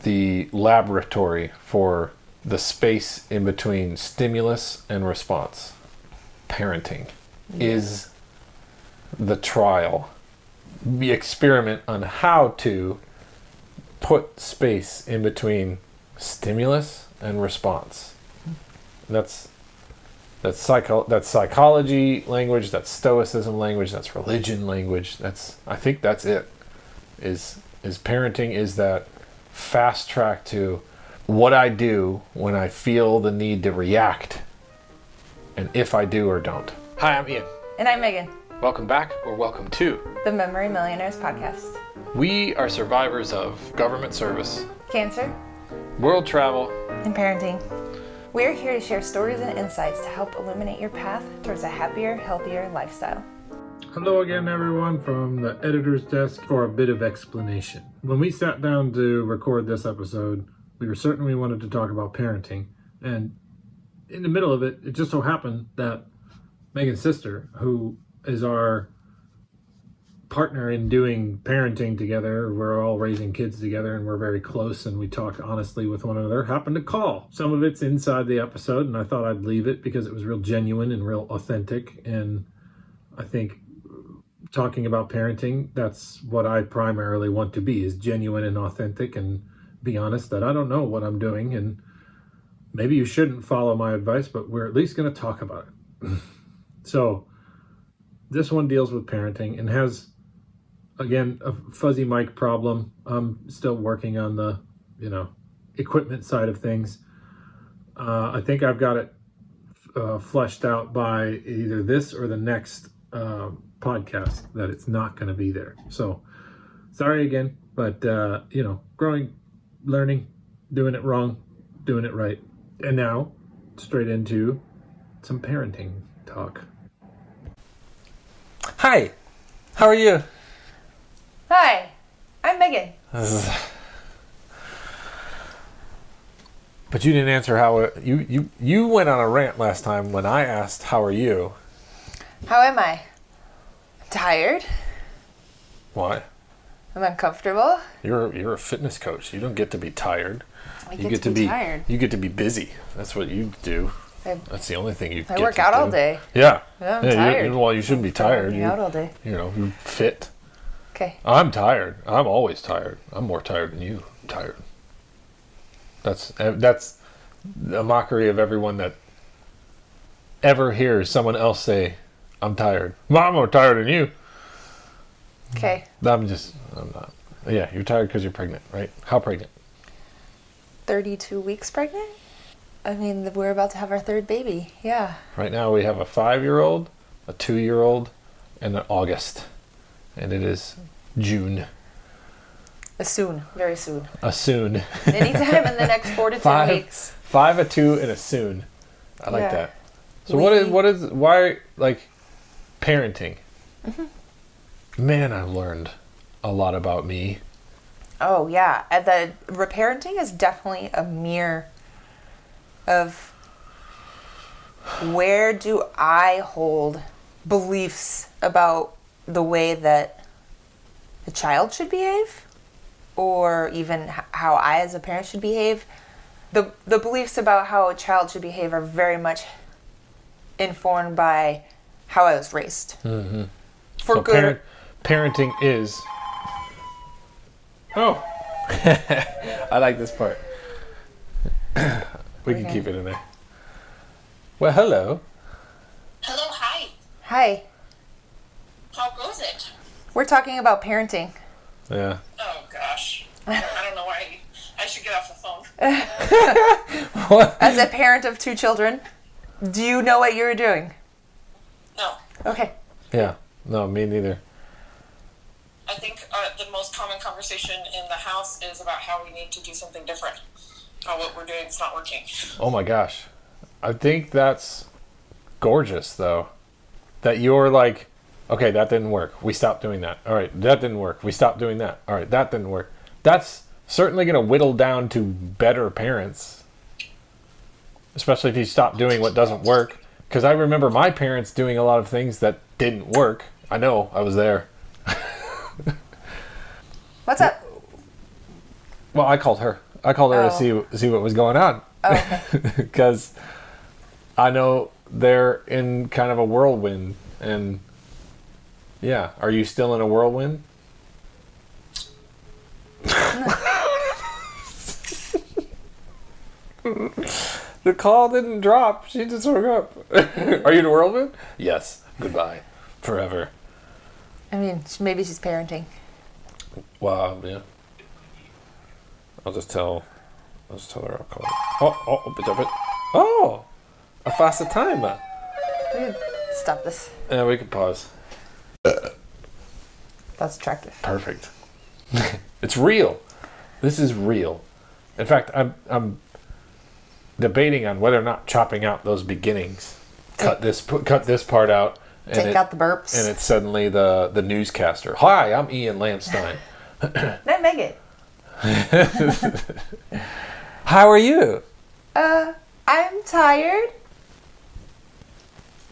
the laboratory for the space in between stimulus and response. Parenting is the trial, the experiment on how to put space in between stimulus and response. That's psychology language, that's stoicism language, that's religion language. I think that's it. Is parenting is that fast track to what I do when I feel the need to react, and if I do or don't. Hi, I'm Ian. And I'm Megan. Welcome back, or welcome to the Memory Millionaires podcast. We are survivors of government service, cancer, world travel, and parenting. We're here to share stories and insights to help illuminate your path towards a happier, healthier lifestyle. Hello again, everyone, from the editor's desk for a bit of explanation. When we sat down to record this episode, we were certain we wanted to talk about parenting. And in the middle of it, it just so happened that Megan's sister, who is our partner in doing parenting together, we're all raising kids together and we're very close and we talk honestly with one another, happened to call. Some of it's inside the episode and I thought I'd leave it because it was real genuine and real authentic. And I think talking about parenting, that's what I primarily want to be, is genuine and authentic, and be honest that I don't know what I'm doing, and maybe you shouldn't follow my advice, but we're at least going to talk about it. So this one deals with parenting and has, again, a fuzzy mic problem. I'm still working on the, equipment side of things. I think I've got it fleshed out by either this or the next podcast that it's not going to be there. So sorry again, but growing, learning, doing it wrong, doing it right. And now straight into some parenting talk. Hi, how are you? Hi, I'm Megan. But you didn't answer how you went on a rant last time when I asked how are you. How am I? Tired. Why? I'm uncomfortable. You're a fitness coach. You don't get to be tired. You get to be tired. You get to be busy. That's what you do. That's the only thing you get to do. I work out all day. Yeah. I'm tired. Well, you shouldn't be tired. Working out all day. You're fit. Okay. I'm tired. I'm always tired. I'm more tired than you. I'm tired. That's a mockery of everyone that ever hears someone else say, I'm tired. Well, I'm more tired than you. Okay. I'm not. Yeah, you're tired because you're pregnant, right? How pregnant? 32 weeks pregnant? I mean, we're about to have our third baby. Yeah. Right now we have a 5-year-old, a 2-year-old, and an August. And it is June. A soon. Very soon. A soon. Anytime in the next 4 to 10 weeks. 5, a 2, and a soon. I like that. So why parenting? Mm-hmm. Man, I've learned a lot about me. Oh, yeah. The reparenting is definitely a mirror of where do I hold beliefs about the way that a child should behave, or even how I as a parent should behave. The beliefs about how a child should behave are very much informed by how I was raised. Mm-hmm. For good. Parenting is... Oh. I like this part. We can keep it in there. Well, hello. Hello, hi. Hi. How goes it? We're talking about parenting. Yeah. Oh, gosh. I don't know why I should get off the phone. What? As a parent of 2 children, do you know what you're doing? No. Okay. Yeah. No, me neither. I think the most common conversation in the house is about how we need to do something different. How what we're doing is not working. Oh my gosh. I think that's gorgeous, though. That you're like, okay, that didn't work. We stopped doing that. All right, that didn't work. We stopped doing that. All right, that didn't work. That's certainly going to whittle down to better parents. Especially if you stop doing what doesn't work. Because I remember my parents doing a lot of things that didn't work. I know, I was there. What's up? Well, I called her. I called her to Oh. see what was going on. Oh, okay. Because I know they're in kind of a whirlwind. And yeah, are you still in a whirlwind? The call didn't drop. She just hung up. Are you in a whirlwind? Yes. Goodbye. Forever. I mean, maybe she's parenting. Wow, yeah. I'll just tell her I'll call her. Oh, a faster timer. We could stop this. Yeah, we can pause. That's attractive. Perfect. It's real. This is real. In fact, I'm debating on whether or not chopping out those beginnings. Cut this part out. And Take out the burps. And it's suddenly the newscaster. Hi, I'm Ian Lampstein. Not Megan. How are you? I'm tired.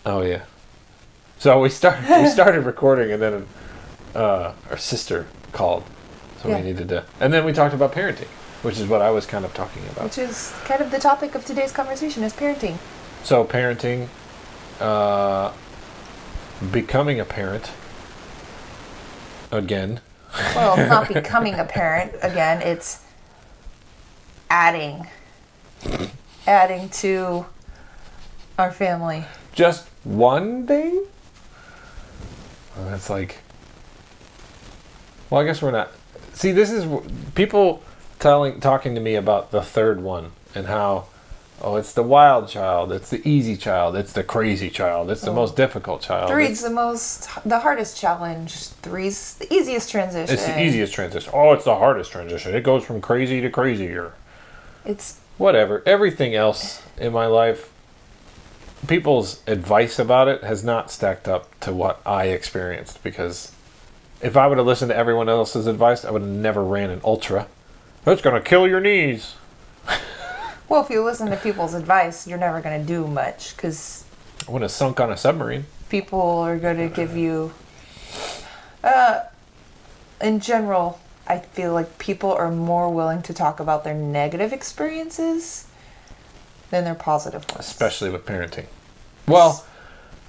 Oh yeah. So we started recording, and then our sister called, so Yeah. we needed to. And then we talked about parenting, which is what I was kind of talking about. Which is kind of the topic of today's conversation is parenting. So parenting, becoming a parent. Again. Well, it's not becoming a parent. Again, it's adding to our family. Just one thing? Well, that's like. Well, I guess we're not. See, this is people talking to me about the third one and how, oh, it's the wild child, it's the easy child, it's the crazy child, it's the most difficult child. Three's the hardest challenge. Three's the easiest transition. It's the easiest transition. Oh, it's the hardest transition. It goes from crazy to crazier. It's Whatever. Everything else in my life, people's advice about it has not stacked up to what I experienced, because if I would have listened to everyone else's advice, I would have never ran an ultra. That's going to kill your knees. well, if you listen to people's advice, you're never going to do much because I would have sunk on a submarine. people are going to give you. In general, I feel like people are more willing to talk about their negative experiences than their positive ones. Especially with parenting. Well,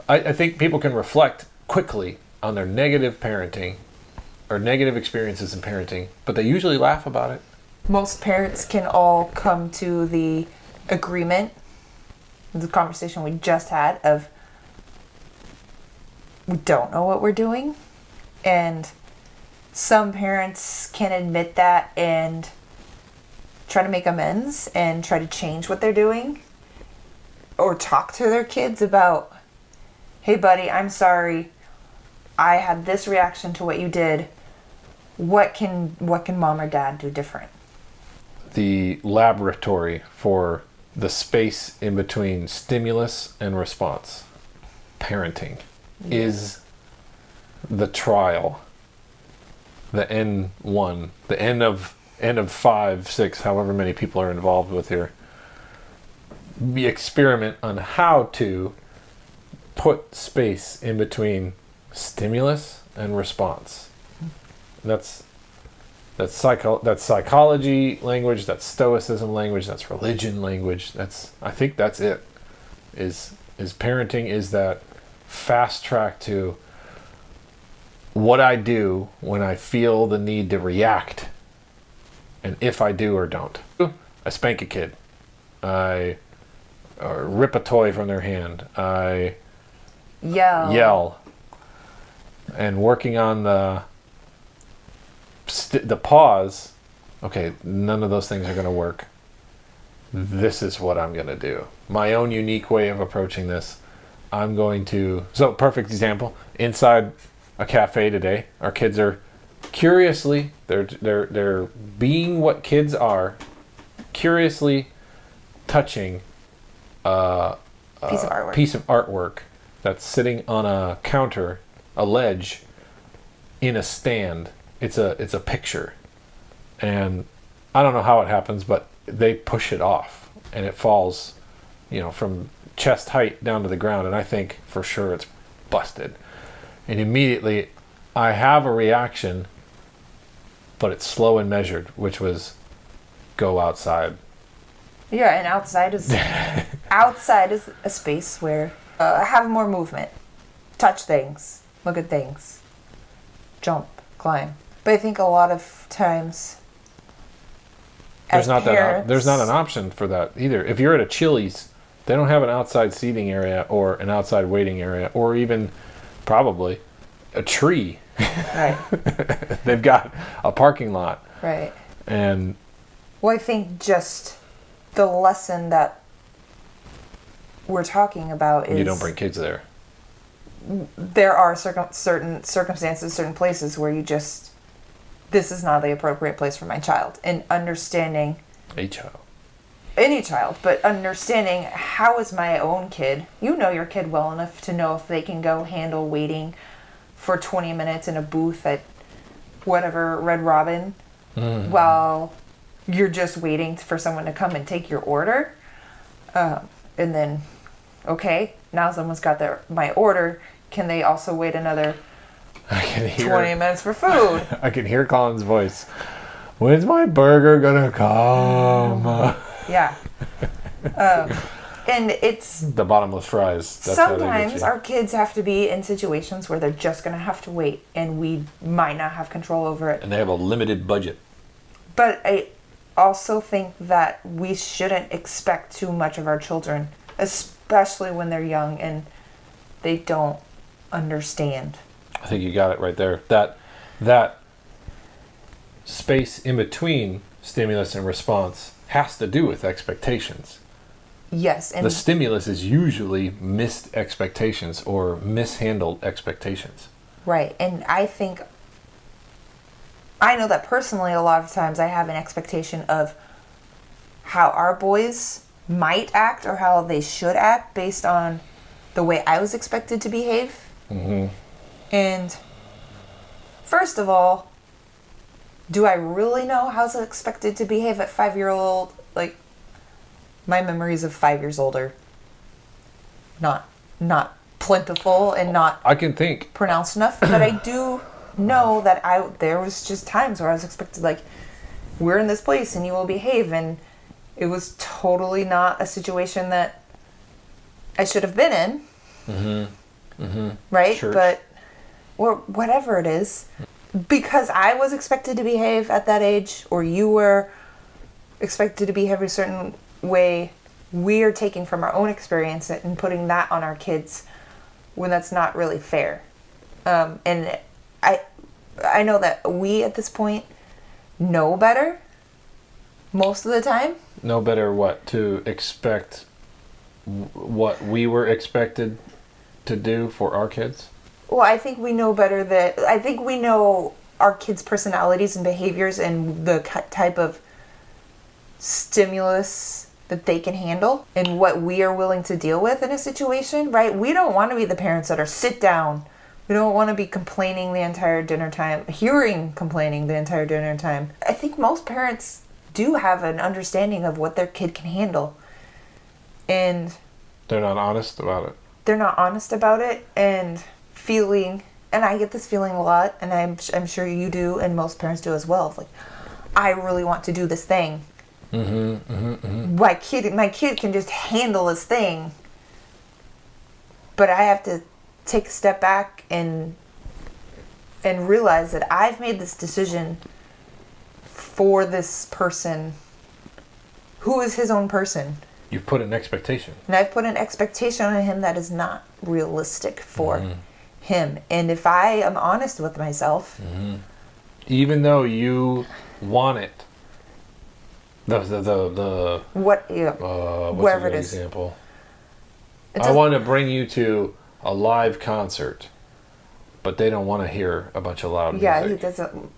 I think people can reflect quickly on their negative parenting or negative experiences in parenting, but they usually laugh about it. Most parents can all come to the agreement, the conversation we just had, of we don't know what we're doing. And some parents can admit that and try to make amends and try to change what they're doing, or talk to their kids about, hey buddy, I'm sorry, I had this reaction to what you did. What can mom or dad do different? The laboratory for the space in between stimulus and response, parenting, is the trial, the N1, the N of 5, 6, however many people are involved with here. The experiment on how to put space in between stimulus and response. That's psychology language, that's stoicism language, that's religion language. I think that's it. Is parenting is that fast track to what I do when I feel the need to react, and if I do or don't. I spank a kid. I rip a toy from their hand. I yell. And working on the pause. Okay, none of those things are going to work. This is what I'm going to do. My own unique way of approaching this. I'm going to. So, perfect example. Inside a cafe today, our kids are curiously. They're being what kids are. Curiously touching piece of artwork that's sitting on a counter, a ledge, in a stand. It's a picture, and I don't know how it happens, but they push it off, and it falls, from chest height down to the ground, and I think for sure it's busted. And immediately, I have a reaction, but it's slow and measured, which was, go outside. Yeah, and outside is a space where have more movement, touch things, look at things, jump, climb. But I think a lot of times, There's not an option for that either. If you're at a Chili's, they don't have an outside seating area or an outside waiting area or even probably a tree. Right. They've got a parking lot. Right. And well, I think just the lesson that we're talking about is you don't bring kids there. There are certain circumstances, certain places where you just, this is not the appropriate place for my child. And understanding any child, but understanding how is my own kid. You know your kid well enough to know if they can go handle waiting for 20 minutes in a booth at whatever Red Robin while you're just waiting for someone to come and take your order. And then, okay, now someone's got my order. Can they also wait another 20 minutes for food? I can hear Colin's voice. When's my burger gonna come? Yeah. And it's the bottomless fries. That's sometimes our kids have to be in situations where they're just going to have to wait and we might not have control over it. And they have a limited budget. But I also think that we shouldn't expect too much of our children, especially when they're young and they don't understand. I think you got it right there. That space in between stimulus and response has to do with expectations. Yes. And the stimulus is usually missed expectations or mishandled expectations. Right. And I know that personally a lot of times I have an expectation of how our boys might act or how they should act based on the way I was expected to behave. Mm-hmm. And first of all, do I really know how I was expected to behave at 5-year-old? Like, my memories of 5 years old are not plentiful and not I can think pronounced enough, but I do know that there was just times where I was expected, like, we're in this place and you will behave, and it was totally not a situation that I should have been in. Mm-hmm. Mm-hmm. Right? Church. But or whatever it is, because I was expected to behave at that age, or you were expected to behave a certain way, we are taking from our own experience and putting that on our kids when that's not really fair. And I know that we at this point know better most of the time. Know better what to expect, what we were expected to do for our kids? Well, I think we know better I think we know our kids' personalities and behaviors and the type of stimulus that they can handle and what we are willing to deal with in a situation, right? We don't want to be the parents that are sit down. We don't want to be complaining the entire dinner time, complaining the entire dinner time. I think most parents do have an understanding of what their kid can handle. And they're not honest about it. And feeling, and I get this feeling a lot, and I'm sure you do, and most parents do as well. Like, I really want to do this thing. Mm-hmm, mm-hmm, mm-hmm. My kid can just handle this thing, but I have to take a step back and realize that I've made this decision for this person who is his own person. You've put an expectation. And I've put an expectation on him that is not realistic for him. And if I am honest with myself, even though you want it, whatever it is. Example. I want to bring you to a live concert, but they don't want to hear a bunch of loud music. Yeah, he doesn't.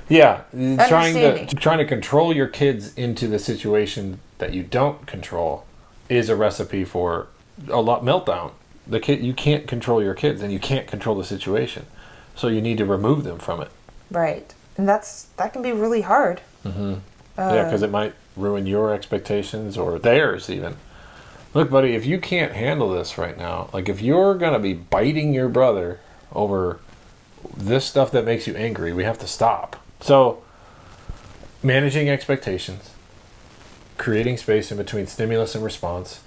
Yeah, trying to control your kids into the situation that you don't control is a recipe for a lot meltdown. You can't control your kids, and you can't control the situation, so you need to remove them from it. Right, and that can be really hard. Mm-hmm. Yeah, because it might ruin your expectations or theirs even. Look, buddy, if you can't handle this right now, like if you're gonna be biting your brother over this stuff that makes you angry, we have to stop. So, managing expectations, creating space in between stimulus and response.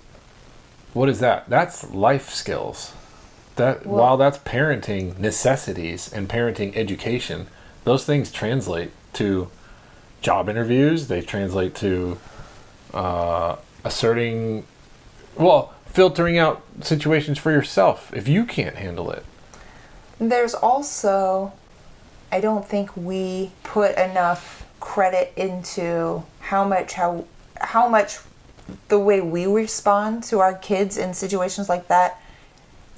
What is that? That's life skills. While that's parenting necessities and parenting education, those things translate to job interviews. They translate to filtering out situations for yourself if you can't handle it. There's also, I don't think we put enough credit into how much the way we respond to our kids in situations like that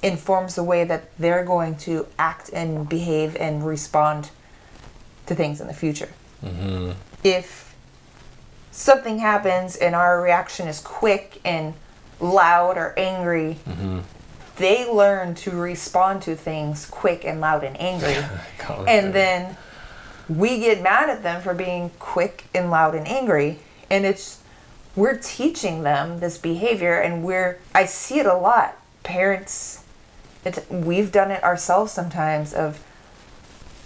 informs the way that they're going to act and behave and respond to things in the future. Mm-hmm. If something happens and our reaction is quick and loud or angry, mm-hmm. they learn to respond to things quick and loud and angry. And then we get mad at them for being quick and loud and angry. And we're teaching them this behavior, and I see it a lot. Parents, we've done it ourselves sometimes of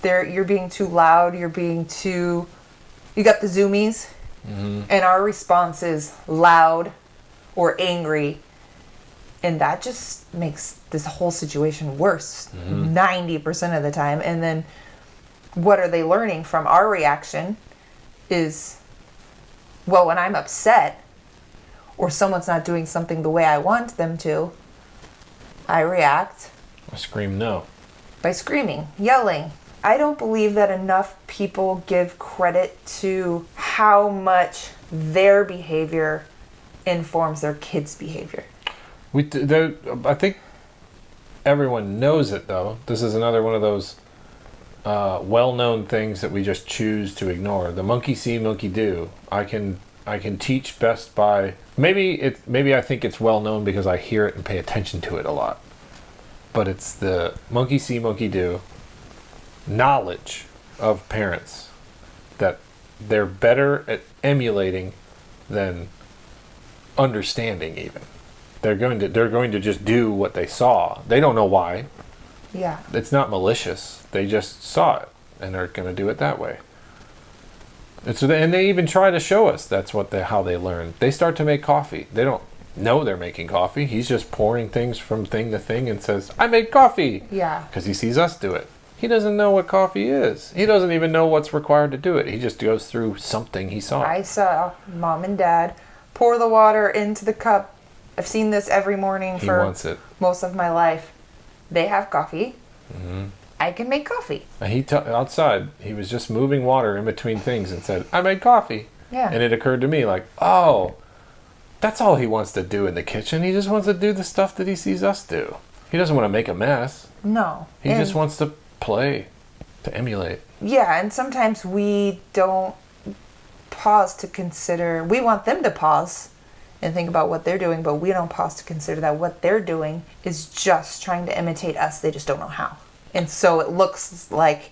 you're being too loud, you got the zoomies, mm-hmm. and our response is loud or angry, and that just makes this whole situation worse, mm-hmm. 90% of the time. And then what are they learning from our reaction is, well, when I'm upset or someone's not doing something the way I want them to, I react. I scream no. By screaming, yelling. I don't believe that enough people give credit to how much their behavior informs their kids' behavior. I think everyone knows it, though. This is another one of those well-known things that we just choose to ignore. The monkey see, monkey do. I can teach best by maybe I think it's well known because I hear it and pay attention to it a lot. But it's the monkey see, monkey do knowledge of parents that they're better at emulating than understanding. Even they're going to just do what they saw. They don't know why. Yeah, it's not malicious. They just saw it and they're going to do it that way. And they even try to show us that's how they learn. They start to make coffee. They don't know they're making coffee. He's just pouring things from thing to thing and says, "I made coffee." Yeah. Because he sees us do it. He doesn't know what coffee is. He doesn't even know what's required to do it. He just goes through something he saw. I saw Mom and Dad pour the water into the cup. I've seen this every morning for most of my life. They have coffee. Mm-hmm. I can make coffee. And outside, he was just moving water in between things and said, "I made coffee." Yeah. And it occurred to me like, oh, that's all he wants to do in the kitchen. He just wants to do the stuff that he sees us do. He doesn't want to make a mess. No. He just wants to play, to emulate. Yeah, and sometimes we don't pause to consider. We want them to pause and think about what they're doing, but we don't pause to consider that what they're doing is just trying to imitate us. They just don't know how. And so it looks like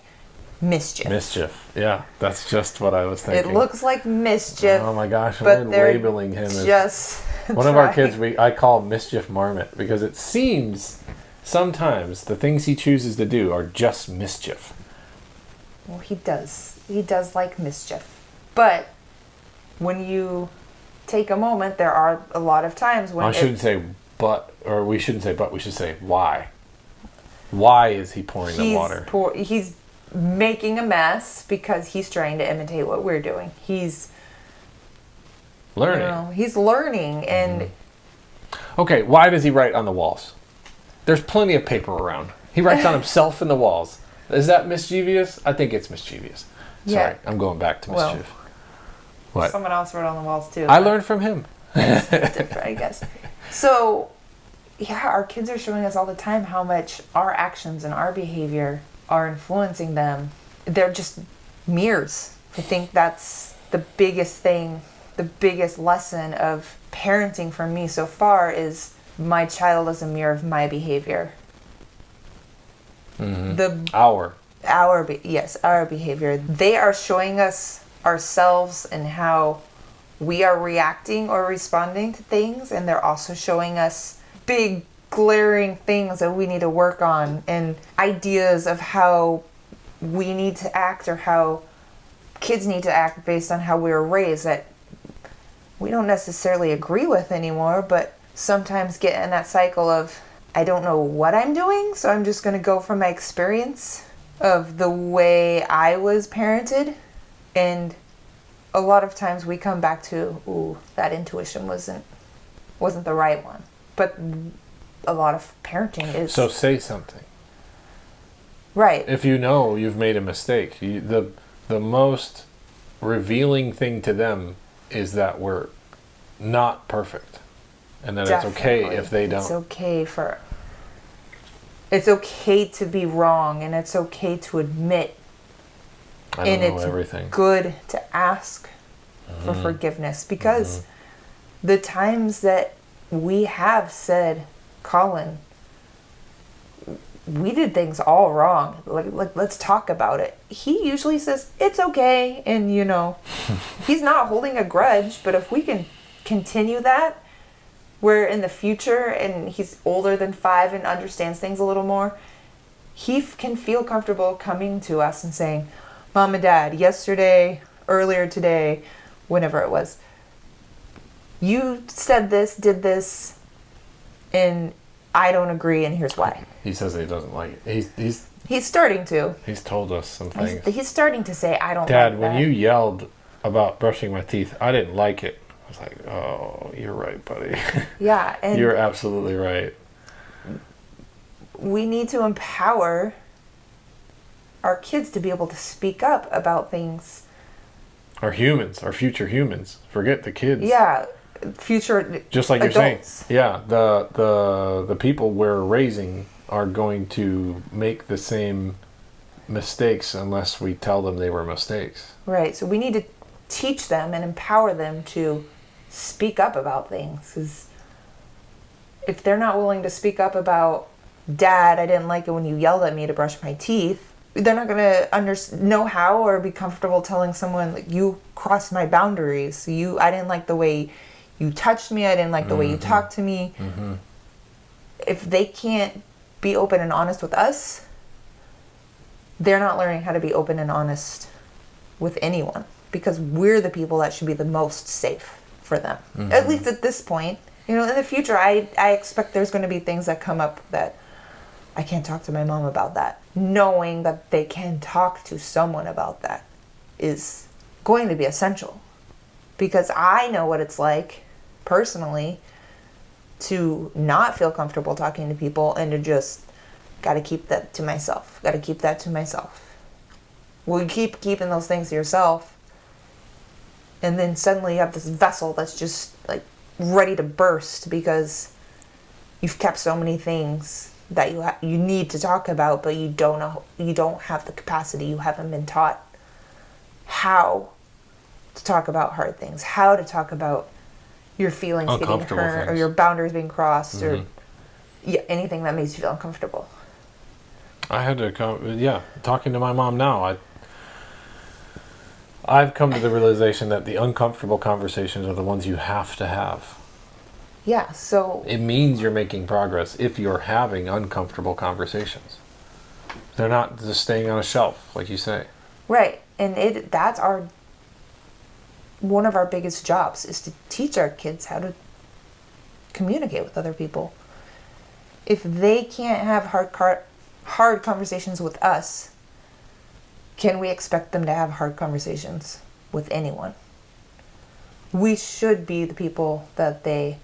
mischief. Mischief. Yeah, that's just what I was thinking. It looks like mischief. Oh my gosh, we're labeling him as one of our kids. I call Mischief Marmot because it seems sometimes the things he chooses to do are just mischief. Well, he does. He does like mischief. But when you take a moment, there are a lot of times when we shouldn't say but, we should say why. Why is he pouring the water? He's making a mess because he's trying to imitate what we're doing. He's learning. He's learning. And okay, why does he write on the walls? There's plenty of paper around. He writes on himself in the walls. Is that mischievous? I think it's mischievous. Sorry, yeah. I'm going back to mischief. What? Someone else wrote on the walls too. I learned from him. It's different, I guess. So, yeah, our kids are showing us all the time how much our actions and our behavior are influencing them. They're just mirrors. I think that's the biggest thing, the biggest lesson of parenting for me so far is my child is a mirror of my behavior. Mm-hmm. Our behavior. They are showing us ourselves and how we are reacting or responding to things, and they're also showing us big glaring things that we need to work on and ideas of how we need to act or how kids need to act based on how we were raised, that we don't necessarily agree with anymore, but sometimes get in that cycle of, I don't know what I'm doing, so I'm just going to go from my experience of the way I was parented. And a lot of times we come back to, ooh, that intuition wasn't the right one. But a lot of parenting is... So say something. Right. If you know you've made a mistake, the most revealing thing to them is that we're not perfect. And that Definitely. it's okay if they don't. It's okay to be wrong, and it's okay to admit. I don't and know it's everything. good to ask for forgiveness, because the times that we have said, Colin, we did things all wrong. Like, let's talk about it. He usually says, it's okay. And, he's not holding a grudge. But if we can continue that, where in the future, and he's older than 5 and understands things a little more, he can feel comfortable coming to us and saying, Mom and Dad, yesterday, earlier today, whenever it was, you said this, did this, and I don't agree, and here's why. He says he doesn't like it. He's starting to. He's told us some things. He's starting to say, I don't Dad, like when that. you yelled about brushing my teeth, I didn't like it. I was like, oh, you're right, buddy. Yeah, and You're absolutely right. we need to empower our kids to be able to speak up about things. Our humans, our future humans. Forget the kids. Yeah, future Just like adults. you're saying. Yeah, the people we're raising are going to make the same mistakes unless we tell them they were mistakes. Right, so we need to teach them and empower them to speak up about things. 'Cause if they're not willing to speak up about, Dad, I didn't like it when you yelled at me to brush my teeth, they're not going to know how or be comfortable telling someone, like, you crossed my boundaries. I didn't like the way you touched me. I didn't like the way you talked to me. If they can't be open and honest with us, they're not learning how to be open and honest with anyone, because we're the people that should be the most safe for them. At least at this point. In the future, I expect there's going to be things that come up that I can't talk to my mom about that. Knowing that they can talk to someone about that is going to be essential, because I know what it's like personally to not feel comfortable talking to people and to just got to keep that to myself. Well, you keep keeping those things to yourself, and then suddenly you have this vessel that's just like ready to burst because you've kept so many things that you need to talk about, but you don't have the capacity. You haven't been taught how to talk about hard things, how to talk about your feelings getting hurt, or your boundaries being crossed, or anything that makes you feel uncomfortable. I had to talking to my mom now, I've come to the realization that the uncomfortable conversations are the ones you have to have. Yeah, so It means you're making progress if you're having uncomfortable conversations. They're not just staying on a shelf, like you say. right, and that's one of our biggest jobs, is to teach our kids how to communicate with other people. If they can't have hard conversations with us, can we expect them to have hard conversations with anyone? We should be the people that they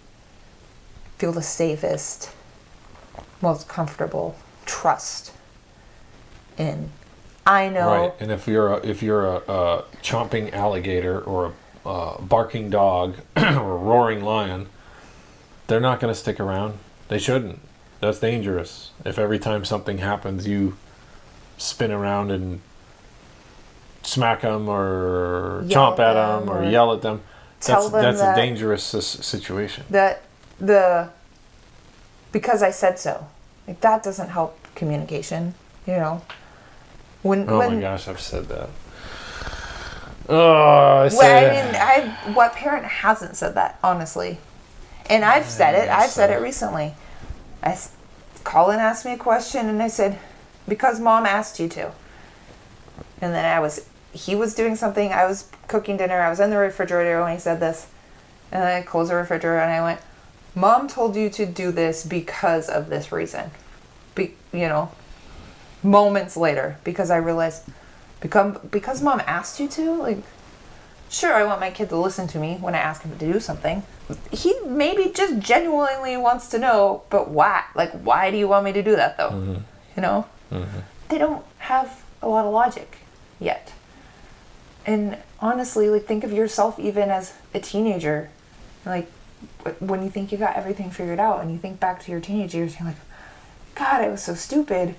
feel the safest, most comfortable, trust in. I know. Right, and if you're a chomping alligator or a barking dog or a roaring lion, they're not going to stick around. They shouldn't. That's dangerous. If every time something happens you spin around and smack them or chomp at them or yell at them, that's a dangerous situation. Because I said so. Like, that doesn't help communication, When my gosh, I've said that. Oh, what parent hasn't said that, honestly? And I've said it. I've said it recently. Colin asked me a question, and I said, because Mom asked you to. And then he was doing something. I was cooking dinner. I was in the refrigerator when he said this. And then I closed the refrigerator and I went, Mom told you to do this because of this reason. Moments later, because I realized, because Mom asked you to, like, sure, I want my kid to listen to me when I ask him to do something. He maybe just genuinely wants to know, but why? Like, why do you want me to do that, though? Mm-hmm. You know? Mm-hmm. They don't have a lot of logic yet. And honestly, like, think of yourself even as a teenager. Like, when you think you got everything figured out and you think back to your teenage years, you're like, God, I was so stupid.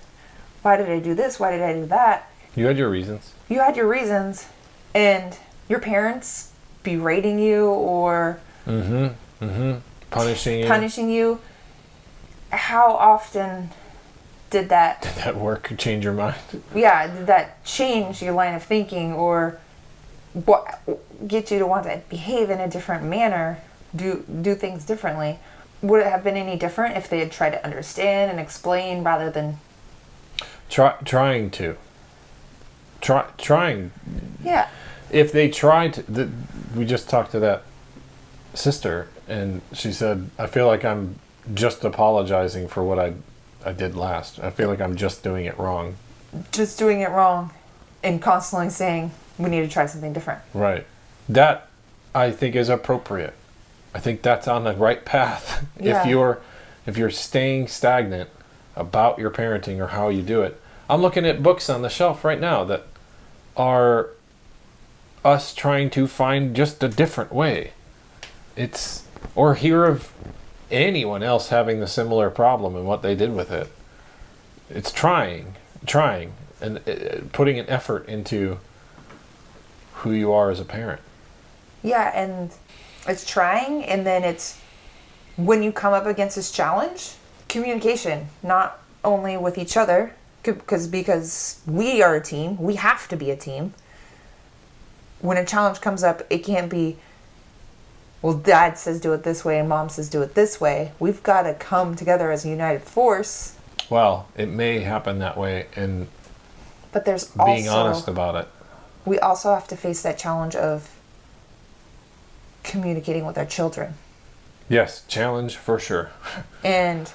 Why did I do this? Why did I do that? You had your reasons. You had your reasons, and your parents berating you or punishing you. How often did that work change your mind? Yeah, did that change your line of thinking or get you to want to behave in a different manner, do things differently? Would it have been any different if they had tried to understand and explain rather than trying? Yeah. If they tried we just talked to that sister and she said, I feel like I'm just apologizing for what I did last. I feel like I'm just doing it wrong. Just doing it wrong and constantly saying we need to try something different. Right. That I think is appropriate. I think that's on the right path. Yeah. If you're staying stagnant about your parenting or how you do it. I'm looking at books on the shelf right now that are us trying to find just a different way. Or hear of anyone else having the similar problem and what they did with it. It's trying and putting an effort into who you are as a parent. Yeah, and it's trying, and then it's when you come up against this challenge, communication, not only with each other, because we are a team, we have to be a team. When a challenge comes up, it can't be, well, Dad says do it this way and Mom says do it this way. We've got to come together as a united force. Well, it may happen that way, and but there's being also, honest about it. We also have to face that challenge of communicating with our children. Yes, challenge for sure. And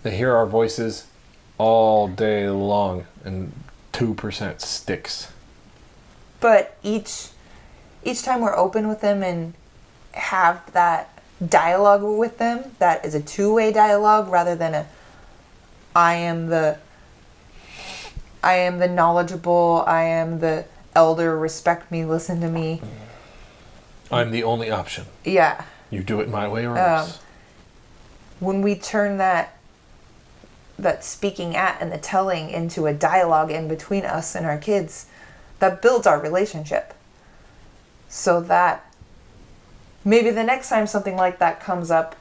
they hear our voices all day long, and 2% sticks. But each time we're open with them and have that dialogue with them, that is a two-way dialogue rather than I am the knowledgeable, I am the elder, respect me, listen to me. I'm the only option. Yeah. You do it my way or else. When we turn that speaking at and the telling into a dialogue in between us and our kids, that builds our relationship. So that maybe the next time something like that comes up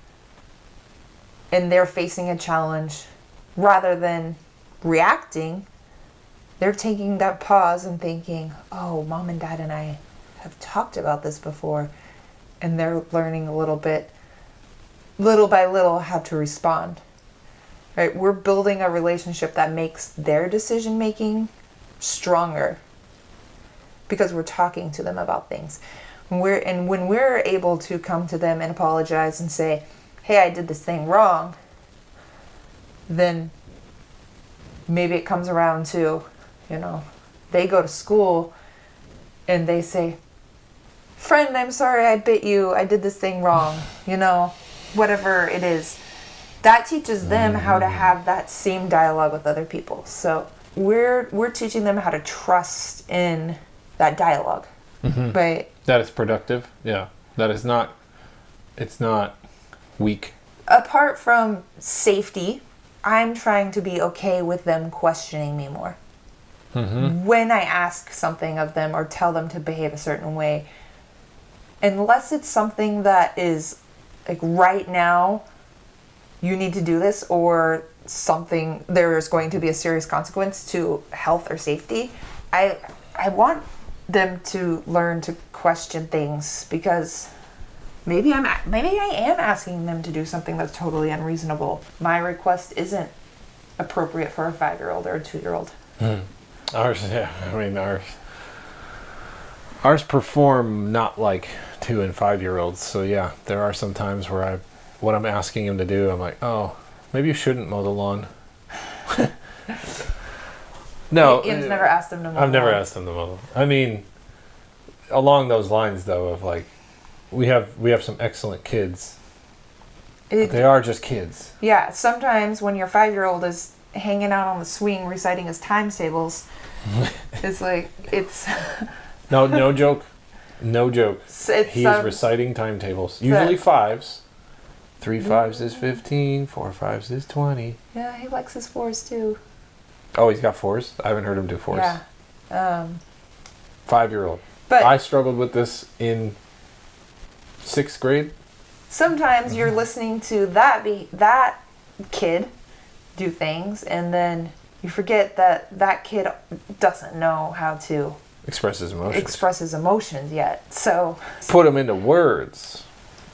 and they're facing a challenge, rather than reacting, they're taking that pause and thinking, oh, Mom and Dad and I have talked about this before, and they're learning a little by little, how to respond. Right? We're building a relationship that makes their decision making stronger because we're talking to them about things. When we're able to come to them and apologize and say, hey, I did this thing wrong, then maybe it comes around to, they go to school and they say, friend, I'm sorry I bit you. I did this thing wrong. Whatever it is. That teaches them how to have that same dialogue with other people. So we're teaching them how to trust in that dialogue. Mm-hmm. But that is productive. Yeah. It's not weak. Apart from safety, I'm trying to be okay with them questioning me more. Mm-hmm. When I ask something of them or tell them to behave a certain way, unless it's something that is like right now, you need to do this, or something, there's going to be a serious consequence to health or safety, I want them to learn to question things, because maybe I am asking them to do something that's totally unreasonable. My request isn't appropriate for a 5-year-old or a 2-year-old. Ours perform not like 2 and 5-year-olds. So yeah, there are some times where what I'm asking him to do, I'm like, oh, maybe you shouldn't mow the lawn. No, Ian's never asked him to mow I've the never lawn. asked him to mow. I mean, along those lines though, of like, we have some excellent kids. But they are just kids. Yeah, sometimes when your 5-year-old is hanging out on the swing reciting his times tables, it's like, it's... No joke. No joke. It's, He is reciting timetables. Usually 5s. 3 5s is 15. 4 5s is 20. Yeah, he likes his 4s too. Oh, he's got 4s? I haven't heard him do 4s. Yeah. 5-year-old. But I struggled with this in 6th grade. sometimes you're listening to that kid do things, and then you forget that kid doesn't know how to Express his emotions. express his emotions yet. So Put them into words.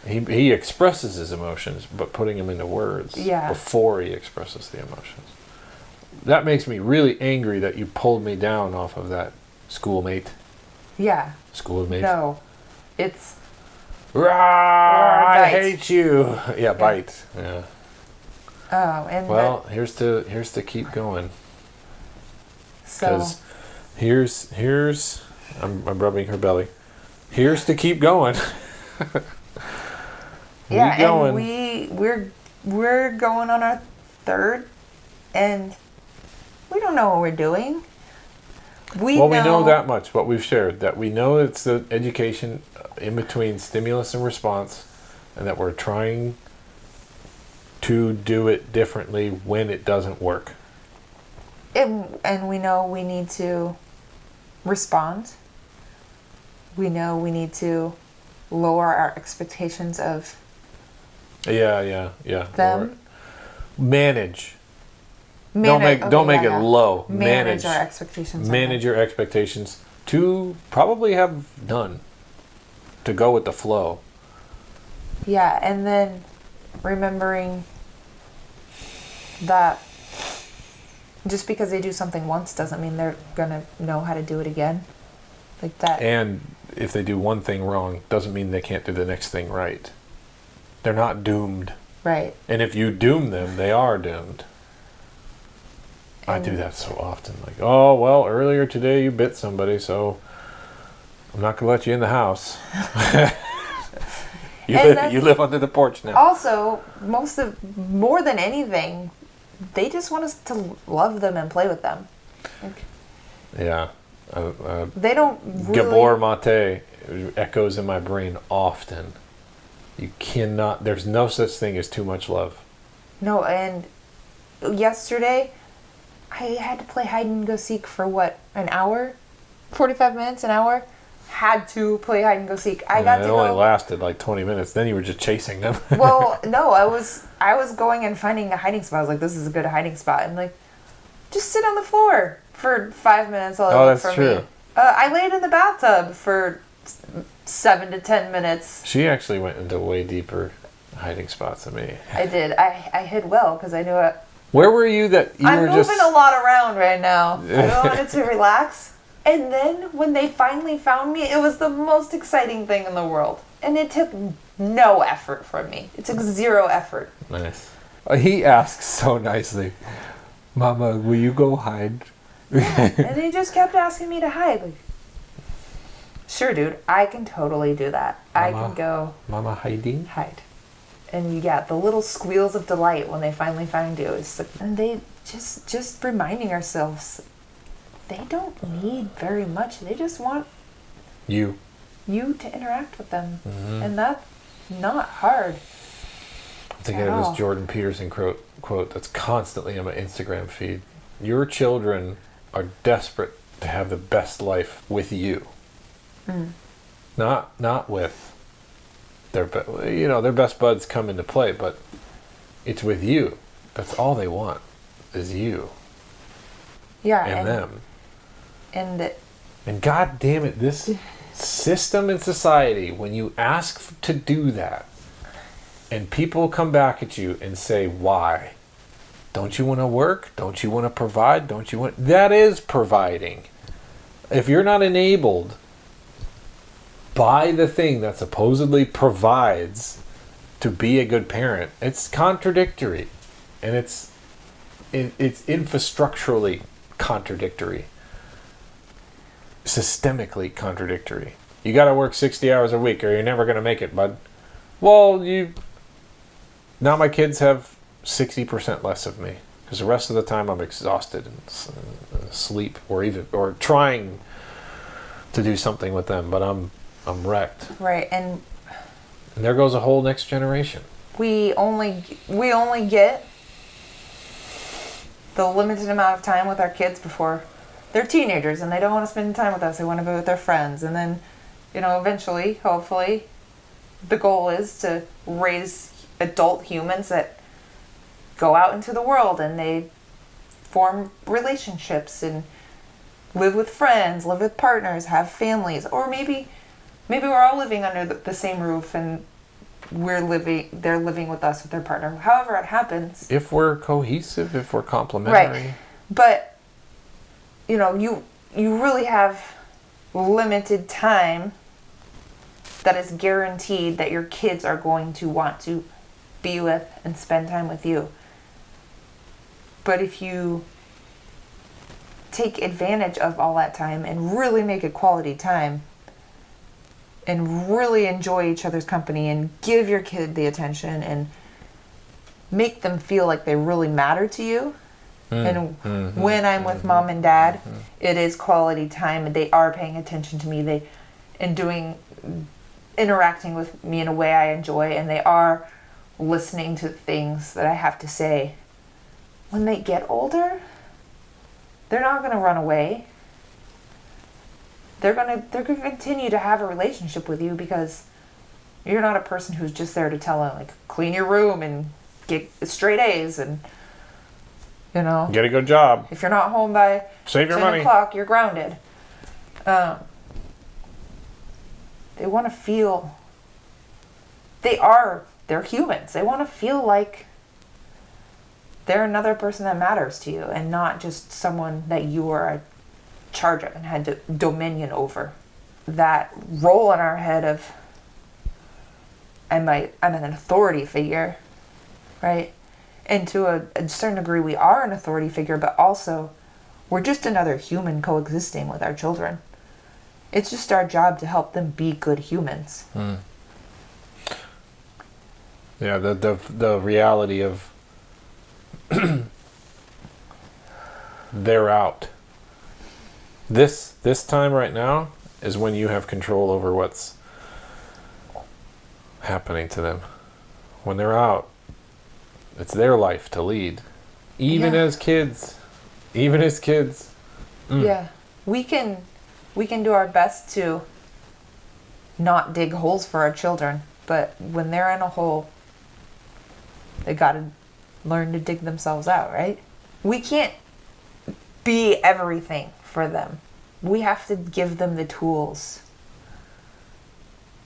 He expresses his emotions, but putting them into words before he expresses the emotions. That makes me really angry that you pulled me down off of that schoolmate. yeah, Schoolmate. no, it's Rah, I bite. hate you. Yeah, bite. Yeah. oh, and Well, here's to keep going. so Because here's I'm rubbing her belly. Here's to keep going. yeah, Keep going. and we're going on our 3rd, and we don't know what we're doing. We know that much. What we've shared, that we know it's the education in between stimulus and response, and that we're trying to do it differently when it doesn't work. And we know we need to respond. We know we need to lower our expectations of Yeah. them. Manage. Manage- Don't make okay, it low. Manage our expectations. of Manage them. your expectations to probably have none. To go with the flow. Yeah, and then remembering that just because they do something once doesn't mean they're gonna know how to do it again. Like that. And if they do one thing wrong, doesn't mean they can't do the next thing right. They're not doomed. Right. And if you doom them, they are doomed. I do And- that so often. Like, oh, well, earlier today you bit somebody, so I'm not going to let you in the house. You live under the porch now. Also, more than anything, they just want us to love them and play with them. Like, Yeah. they don't really... Gabor Mate echoes in my brain often. You cannot, there's no such thing as too much love. No, and yesterday, I had to play hide and go seek for what, an hour? 45 minutes, an hour? Had to play hide and go seek. I got It to only go... lasted like 20 minutes. Then you were just chasing them. Well, no, I was going and finding a hiding spot. I was like, this is a good hiding spot. And like, just sit on the floor for 5 minutes while they Oh, look that's for true. me. I laid in the bathtub for 7 to 10 minutes. She actually went into way deeper hiding spots than me. I did. I hid well because I knew it. Where were you that you I'm were moving just... a lot around right now. I wanted to relax. And then when they finally found me, it was the most exciting thing in the world. And it took no effort from me. It took 0 effort. Nice. He asks so nicely, Mama, will you go hide? And they just kept asking me to hide. Like, sure, dude, I can totally do that. I Mama. can go Mama hiding? hide. And you get the little squeals of delight when they finally find you. It's like, and they just reminding ourselves, they don't need very much. They just want You. you to interact with them. Mm-hmm. And that's not hard. I'm thinking At of all. this Jordan Peterson quote that's constantly on my Instagram feed. Your children are desperate to have the best life with you. Not with their best buds come into play, but it's with you. That's all they want is you Yeah. and them. And And God damn it, this system in society, when you ask to do that, and people come back at you and say, why? Don't you want to work? Don't you want to provide? Don't you want... That is providing. If you're not enabled buy the thing that supposedly provides to be a good parent, it's contradictory. And it's infrastructurally contradictory. Systemically contradictory. You got to work 60 hours a week or you're never going to make it, bud. Well, now my kids have 60% less of me because the rest of the time I'm exhausted and asleep or trying to do something with them, but I'm wrecked. Right, and there goes a whole next generation. we only get the limited amount of time with our kids before they're teenagers and they don't want to spend time with us. They want to be with their friends. And then, eventually, hopefully, the goal is to raise adult humans that go out into the world and they form relationships and live with friends, live with partners, have families. Or maybe we're all living under the same roof and they're living with us with their partner. However it happens. If we're cohesive, if we're complementary. Right. But, you really have limited time that is guaranteed that your kids are going to want to be with and spend time with you. But if you take advantage of all that time and really make it quality time and really enjoy each other's company and give your kid the attention and make them feel like they really matter to you. When I'm with mom and dad, it is quality time and they are paying attention to me. Interacting with me in a way I enjoy, and they are listening to things that I have to say. When they get older, they're not going to run away. They're going to continue to have a relationship with you because you're not a person who's just there to tell them, clean your room and get straight A's and, get a good job. If you're not home by Save your 10 money. o'clock, you're grounded. They want to feel... They're humans. They want to feel like they're another person that matters to you and not just someone that you are in charge of and had dominion over. That role in our head of I'm an authority figure, right? And to a certain degree we are an authority figure, but also we're just another human coexisting with our children. It's just our job to help them be good humans. Yeah, the reality of they're out. This time right now is when you have control over what's happening to them. When they're out, it's their life to lead. Even as kids. Yeah. We can do our best to not dig holes for our children, but when they're in a hole, they got to learn to dig themselves out, right? We can't be everything for them. We have to give them the tools.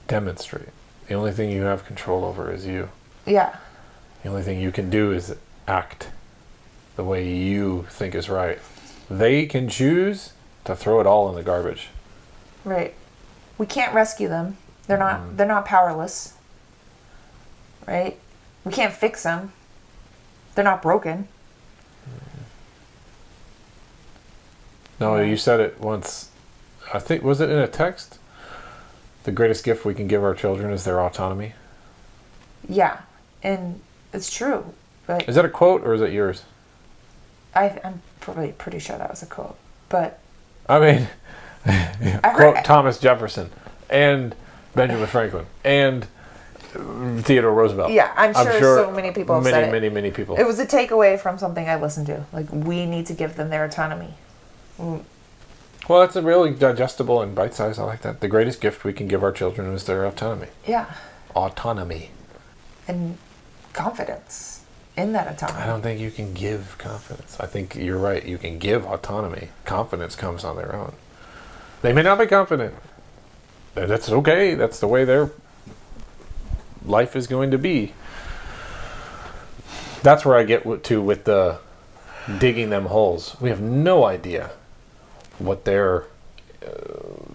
Demonstrate. The only thing you have control over is you. Yeah. The only thing you can do is act the way you think is right. They can choose to throw it all in the garbage. Right. We can't rescue them. They're not powerless. Right? We can't fix them. They're not broken. No, you said it once. I think, was it in a text? The greatest gift we can give our children is their autonomy. Yeah. And it's true. But is that a quote or is it yours? I'm probably pretty sure that was a quote. But I mean, quote Thomas Jefferson and Benjamin Franklin and Theodore Roosevelt. Yeah, I'm sure so many people have said it. Many people. It was a takeaway from something I listened to. We need to give them their autonomy. Well, that's a really digestible and bite-sized. I like that. The greatest gift we can give our children is their autonomy. Yeah. Autonomy. And confidence in that autonomy. I don't think you can give confidence. I think you're right. You can give autonomy. Confidence comes on their own. They may not be confident. That's okay. That's the way their life is going to be. That's where I get to with the digging them holes. We have no idea what their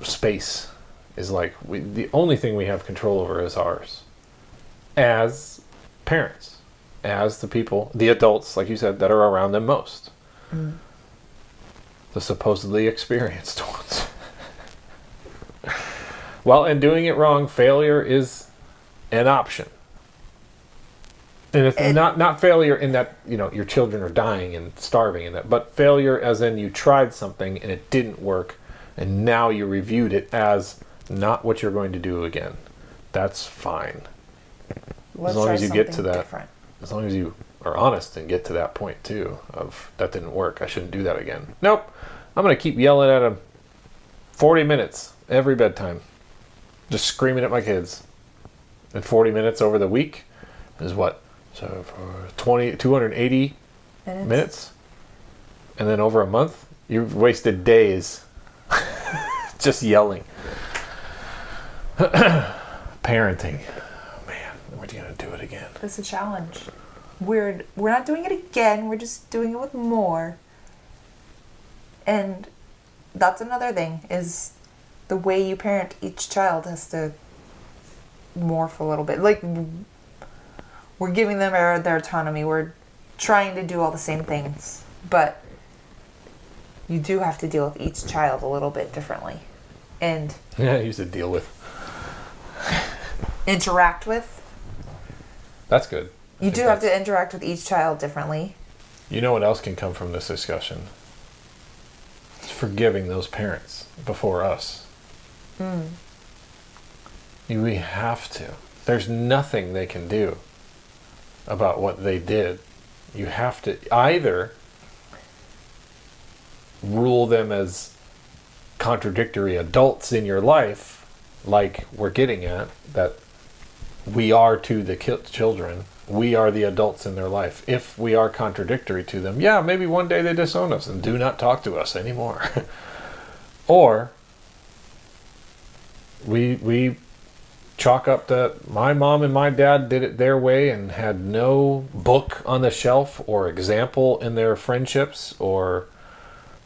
space is like the only thing we have control over is ours as parents, as the people, the adults, like you said, that are around them most. The supposedly experienced ones. Well, and doing it wrong, failure is an option. And it's not failure in that, your children are dying and starving and that, but failure as in you tried something and it didn't work, and now you reviewed it as not what you're going to do again. That's fine. Let's as long try as you get to something that, different. as long as you are honest and get to that point too of that didn't work, I shouldn't do that again. Nope, I'm going to keep yelling at them 40 minutes every bedtime, just screaming at my kids. And 40 minutes over the week is what? So for 280 minutes. And then over a month, you've wasted days just yelling. Parenting. Oh, man, we're going to do it again. It's a challenge. We're not doing it again. We're just doing it with more. And that's another thing, is the way you parent each child has to morph a little bit. Like, we're giving them their autonomy. We're trying to do all the same things. But you do have to deal with each child a little bit differently. And Yeah, I used to deal with. interact with. That's good. You do have to interact with each child differently. You know what else can come from this discussion? It's forgiving those parents before us. We have to. There's nothing they can do about what they did. You have to either rule them as contradictory adults in your life, like we're getting at, that we are to the children, we are the adults in their life. If we are contradictory to them, yeah, maybe one day they disown us and do not talk to us anymore. Or we chalk up that my mom and my dad did it their way and had no book on the shelf or example in their friendships or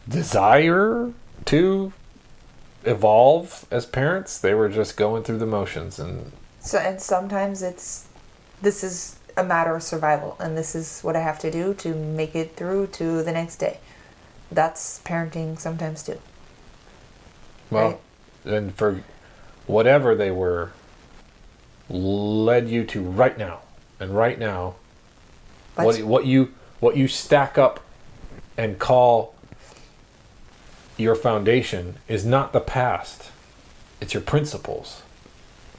desire to evolve as parents. They were just going through the motions. And sometimes this is a matter of survival, and this is what I have to do to make it through to the next day. That's parenting sometimes too. Well, right? And for whatever they were, led you to right now. And right now, what you stack up and call your foundation is not the past. It's your principles.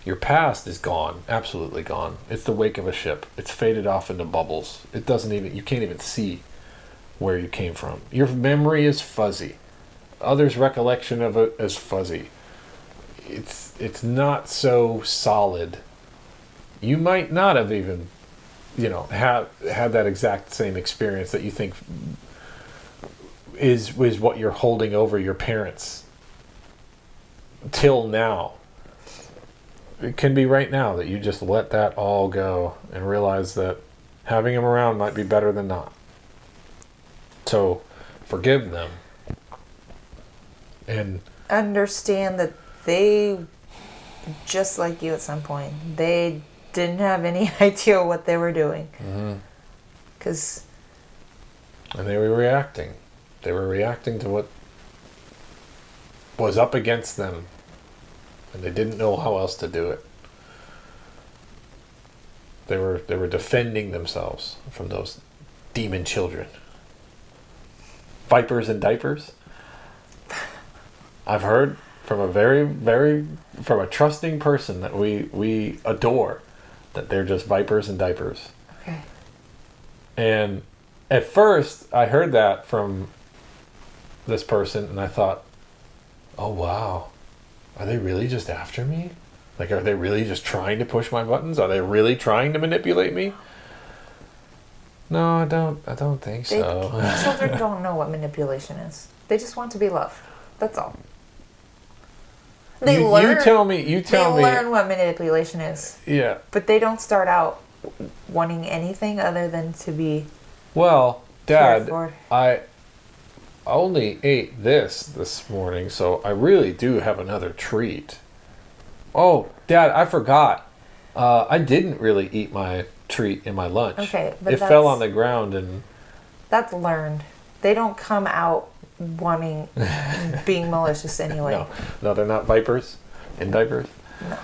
Your past is gone, absolutely gone. It's the wake of a ship. It's faded off into bubbles. You can't even see where you came from. Your memory is fuzzy. Others' recollection of it is fuzzy. It's not so solid. You might not have even, had that exact same experience that you think is what you're holding over your parents till now. It can be right now that you just let that all go and realize that having them around might be better than not. So forgive them and understand that they, just like you at some point, they didn't have any idea what they were doing. Because and they were reacting. They were reacting to what was up against them, and they didn't know how else to do it. They were defending themselves from those demon children. Vipers in diapers. I've heard from from a trusting person that we adore, that they're just vipers in diapers. okay. And at first, I heard that from this person, and I thought, oh, wow. Are they really just after me? Like, are they really just trying to push my buttons? Are they really trying to manipulate me? No, I don't think so. Children don't know what manipulation is. They just want to be loved. That's all. They learn. You tell me. They learn what manipulation is. Yeah. But they don't start out wanting anything other than to be. Well, Dad, for. I only ate this morning, so I really do have another treat. Oh, Dad, I forgot. I didn't really eat my treat in my lunch. Okay, but it fell on the ground and... That's learned. They don't come out wanting, being malicious anyway. No, they're not vipers in diapers. No.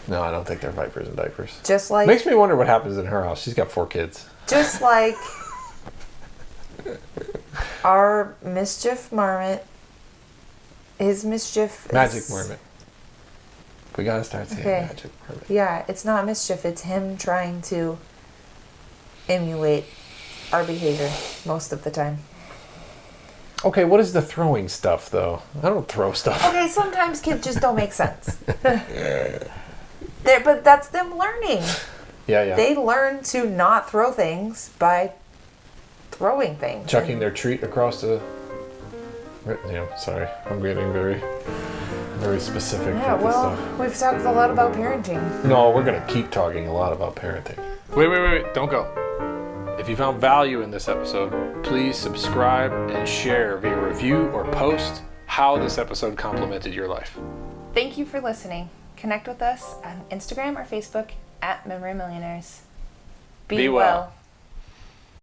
No, I don't think they're vipers in diapers. Just like... Makes me wonder what happens in her house. She's got 4 kids. Just like our mischief marmot, his mischief Magic is... marmot. We gotta start saying Okay. magic marmot. Yeah, it's not mischief. It's him trying to emulate our behavior most of the time. Okay, what is the throwing stuff, though? I don't throw stuff. Okay, sometimes kids just don't make sense. But that's them learning. Yeah. They learn to not throw things by throwing things. Chucking their treat across the... sorry. I'm getting very, very specific Yeah, with this well, stuff. we've talked a lot about parenting. No, we're going to keep talking a lot about parenting. Wait. Don't go. If you found value in this episode, please subscribe and share via review or post how this episode complemented your life. Thank you for listening. Connect with us on Instagram or Facebook at Memory Millionaires. Be well.